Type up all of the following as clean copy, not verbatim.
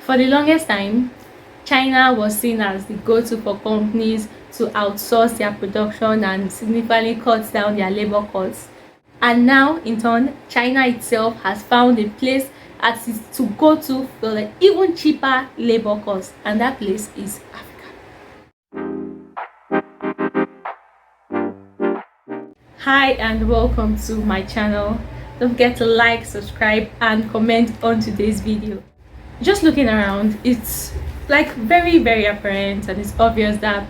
For the longest time, China was seen as the go-to for companies to outsource their production and significantly cut down their labor costs. And now, in turn, China itself has found a place as is to go to for like even cheaper labor costs, and that place is Africa. Hi and welcome to my channel. Don't forget to like, subscribe and comment on today's video. Just looking around, it's like very apparent and it's obvious that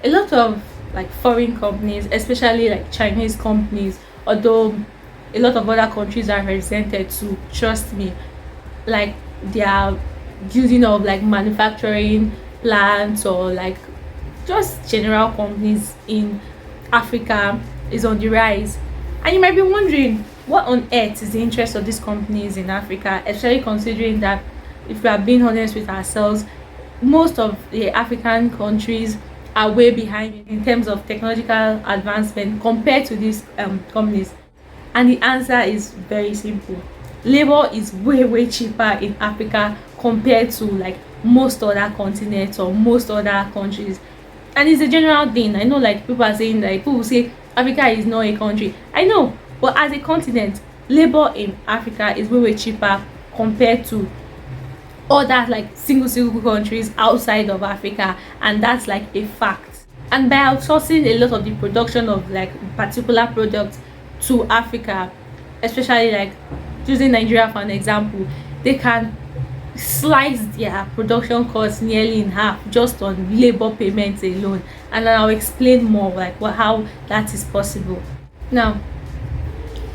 a lot of like foreign companies, especially like Chinese companies, although a lot of other countries are represented too, trust me, like they are building of like manufacturing plants or like just general companies in Africa is on the rise. And you might be wondering, what on earth is the interest of these companies in Africa, especially considering that, if we are being honest with ourselves, most of the African countries are way behind in terms of technological advancement compared to these companies. And the answer is very simple. Labor is way cheaper in Africa compared to like most other continents or most other countries. And it's a general thing. I know like people are saying, like people say Africa is not a country. I know, but as a continent, labor in Africa is way cheaper compared to other like single countries outside of Africa, and that's like a fact. And by outsourcing a lot of the production of like particular products to Africa, especially like using Nigeria for an example, they can slice their production costs nearly in half just on labor payments alone. And then I'll explain more like how that is possible. Now,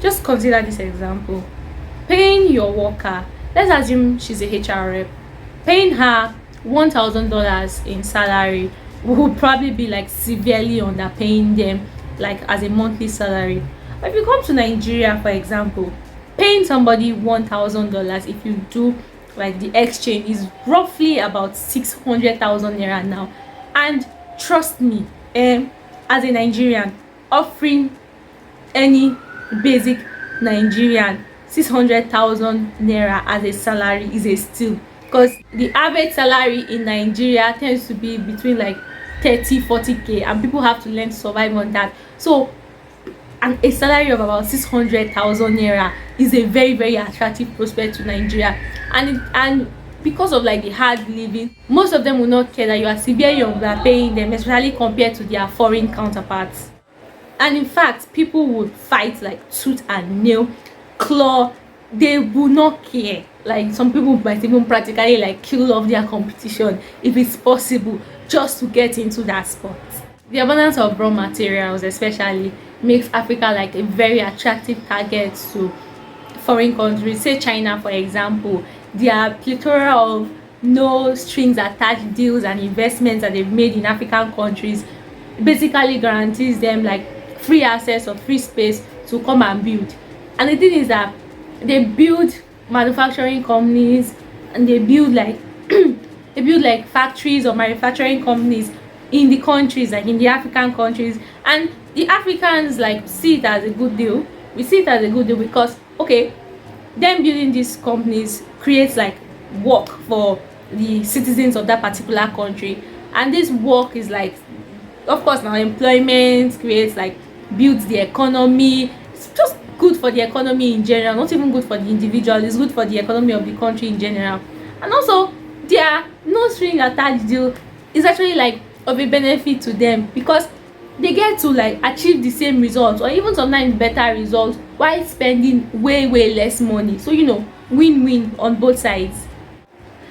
just consider this example. Paying your worker, let's assume she's a HR rep, paying her $1,000 in salary would probably be like severely underpaying them like as a monthly salary. But if you come to Nigeria, for example, paying somebody $1,000, if you do like the exchange, is roughly about 600,000 naira now. And trust me, as a Nigerian, offering any basic Nigerian 600,000 naira as a salary is a steal, because the average salary in Nigeria tends to be between like 30-40k, and people have to learn to survive on that. So and a salary of about 600,000 naira is a very attractive prospect to Nigeria. And because of like the hard living, most of them will not care that you are severely underpaying them, especially compared to their foreign counterparts. And in fact, people would fight like tooth and nail, claw. They will not care. Like some people might even practically like kill off their competition if it's possible, just to get into that spot. The abundance of raw materials especially makes Africa like a very attractive target to foreign countries. Say China, for example, their plethora of no strings attached deals and investments that they've made in African countries basically guarantees them like free access or free space to come and build. And the thing is that they build manufacturing companies, and they build like they build like factories or manufacturing companies in the countries, like in the African countries. And the Africans like see it as a good deal. We see it as a good deal because, okay, them building these companies creates like work for the citizens of that particular country. And this work is like, of course, now employment creates like, builds the economy. It's just good for the economy in general, not even good for the individual. It's good for the economy of the country in general. And also their no string attached deal is actually like of a benefit to them, because they get to like achieve the same results or even sometimes better results while spending way less money. So you know, win-win on both sides.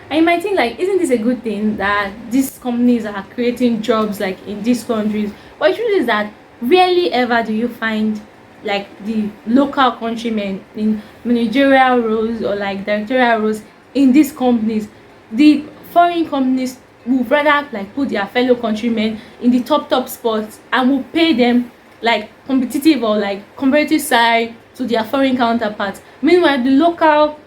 And you might think like, isn't this a good thing that these companies are creating jobs like in these countries? But the truth is that rarely ever do you find like the local countrymen in managerial roles or like directorial roles in these companies. The foreign companies will rather like put their fellow countrymen in the top spots and will pay them like competitive or like comparative salary to their foreign counterparts. Meanwhile, the local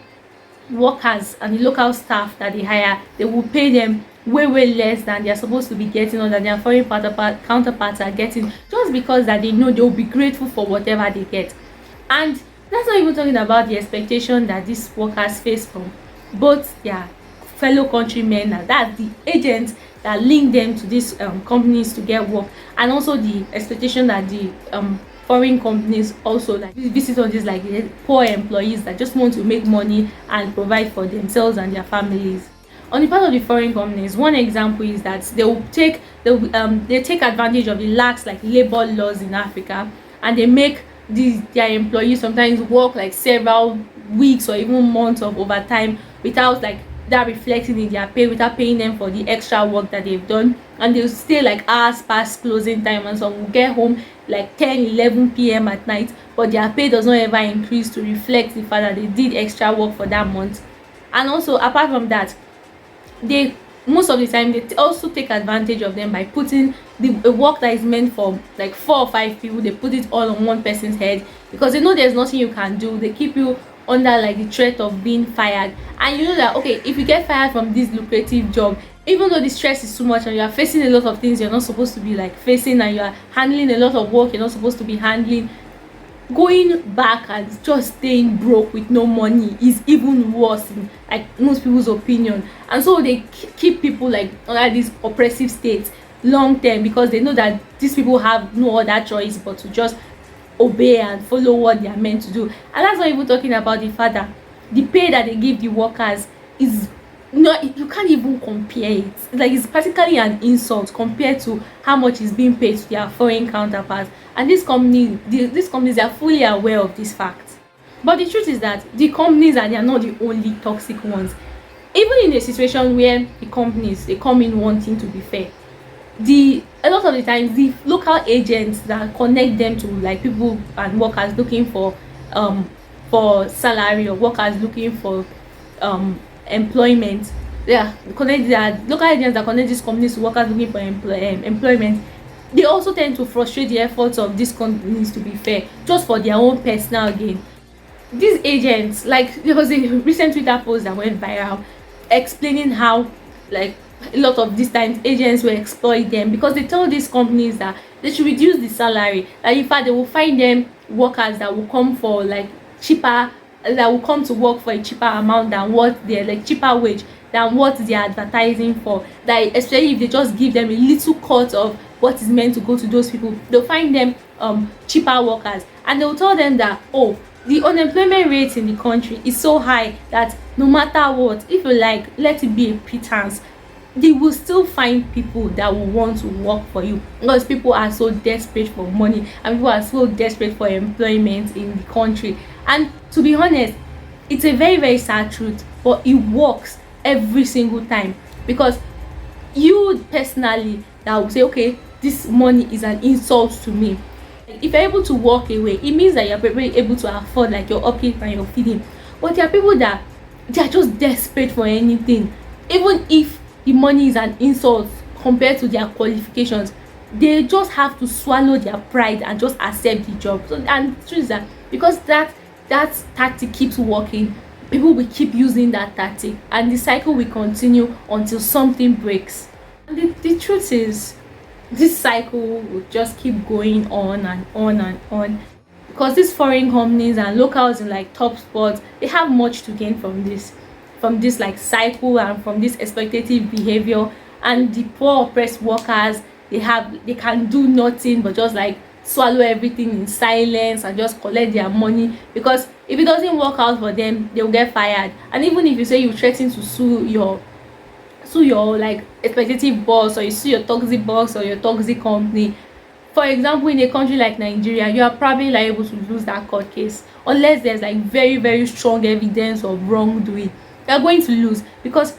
workers and the local staff that they hire, they will pay them way less than they're supposed to be getting, or that their foreign counterparts are getting, just because that they know they'll be grateful for whatever they get. And that's not even talking about the expectation that these workers face from both their fellow countrymen, and that's the agents that link them to these companies to get work, and also the expectation that the foreign companies also like visit all these like poor employees that just want to make money and provide for themselves and their families. On the part of the foreign companies, one example is that they take advantage of the lax like labor laws in Africa, and they make their employees sometimes work like several weeks or even months of overtime without like that reflecting in their pay, without paying them for the extra work that they've done, and they'll stay like hours past closing time, and some will get home like 10-11 p.m. at night, but their pay does not ever increase to reflect the fact that they did extra work for that month. And also apart from that, they most of the time they also take advantage of them by putting the work that is meant for like 4 or 5 people, they put it all on one person's head, because they know there's nothing you can do. They keep you under like the threat of being fired, and you know that okay, if you get fired from this lucrative job, even though the stress is too much and you are facing a lot of things you're not supposed to be like facing, and you are handling a lot of work you're not supposed to be handling, going back and just staying broke with no money is even worse in like most people's opinion. And so they keep people like under this oppressive state long term, because they know that these people have no other choice but to just obey and follow what they are meant to do. And that's not even talking about the fact that the pay that they give the workers is not, you can't even compare it. Like it's practically an insult compared to how much is being paid to their foreign counterparts. And these companies are fully aware of this fact. But the truth is that the companies they are not the only toxic ones. Even in a situation where the companies they come in wanting to be fair, a lot of the times the local agents that connect them to like people and workers looking for salary, or workers looking for employment, connect their local agents that connect these companies to workers looking for employment. They also tend to frustrate the efforts of these companies to be fair, just for their own personal gain. These agents, like there was a recent Twitter post that went viral explaining how like a lot of these times agents will exploit them, because they tell these companies that they should reduce the salary, that in fact they will find them workers that will come for like cheaper, that will come to work for a cheaper amount than what they're like cheaper wage than what they're advertising for, that especially if they just give them a little cut of what is meant to go to those people, they'll find them cheaper workers. And they'll tell them that oh, the unemployment rate in the country is so high that no matter what, if you like let it be a pretense, they will still find people that will want to work for you, because people are so desperate for money and people are so desperate for employment in the country. And to be honest, it's a very very sad truth, but it works every single time, because you personally that will say okay, this money is an insult to me. If you're able to walk away, it means that you're very able to afford like your upkeep and your feeding. But there are people that they are just desperate for anything, even if the money is an insult compared to their qualifications. They just have to swallow their pride and just accept the job. So, and the truth is that because that tactic keeps working, people will keep using that tactic, and the cycle will continue until something breaks. And the truth is, this cycle will just keep going on and on and on, because these foreign companies and locals in like top spots, they have much to gain from this like cycle and from this exploitative behavior. And the poor oppressed workers, they can do nothing but just like swallow everything in silence and just collect their money, because if it doesn't work out for them, they'll get fired. And even if you say you threaten to sue your like exploitative boss, or you sue your toxic boss or your toxic company, for example in a country like Nigeria, you are probably liable to lose that court case unless there's like very very strong evidence of wrongdoing. You're going to lose, because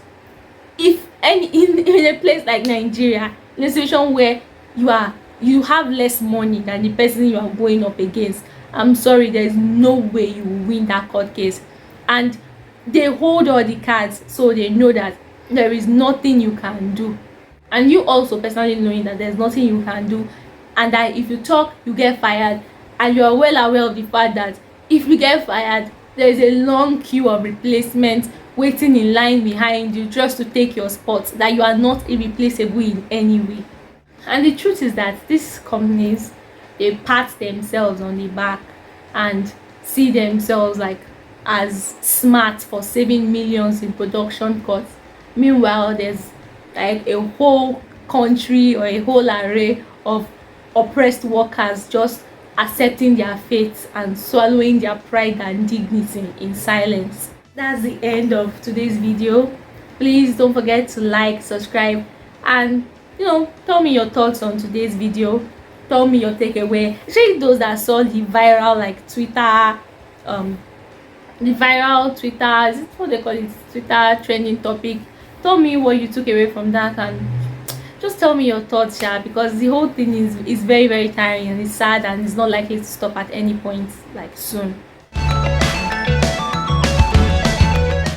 if in a place like Nigeria, in a situation where you have less money than the person you are going up against, I'm sorry, there's no way you will win that court case. And they hold all the cards, so they know that there is nothing you can do. And you also personally knowing that there's nothing you can do, and that if you talk you get fired, and you are well aware of the fact that if you get fired, there is a long queue of replacements waiting in line behind you just to take your spot, that you are not irreplaceable in any way. And the truth is that these companies, they pat themselves on the back and see themselves like as smart for saving millions in production costs. Meanwhile, there's like a whole country or a whole array of oppressed workers just accepting their fate and swallowing their pride and dignity in silence. That's the end of today's video. Please don't forget to like, subscribe, and tell me your thoughts on today's video. Tell me your takeaway, especially those that saw the viral like Twitter, the viral Twitter, is it what they call it, Twitter trending topic. Tell me what you took away from that, and just tell me your thoughts, yeah, because the whole thing is very, very tiring and it's sad and it's not likely to stop at any point like soon.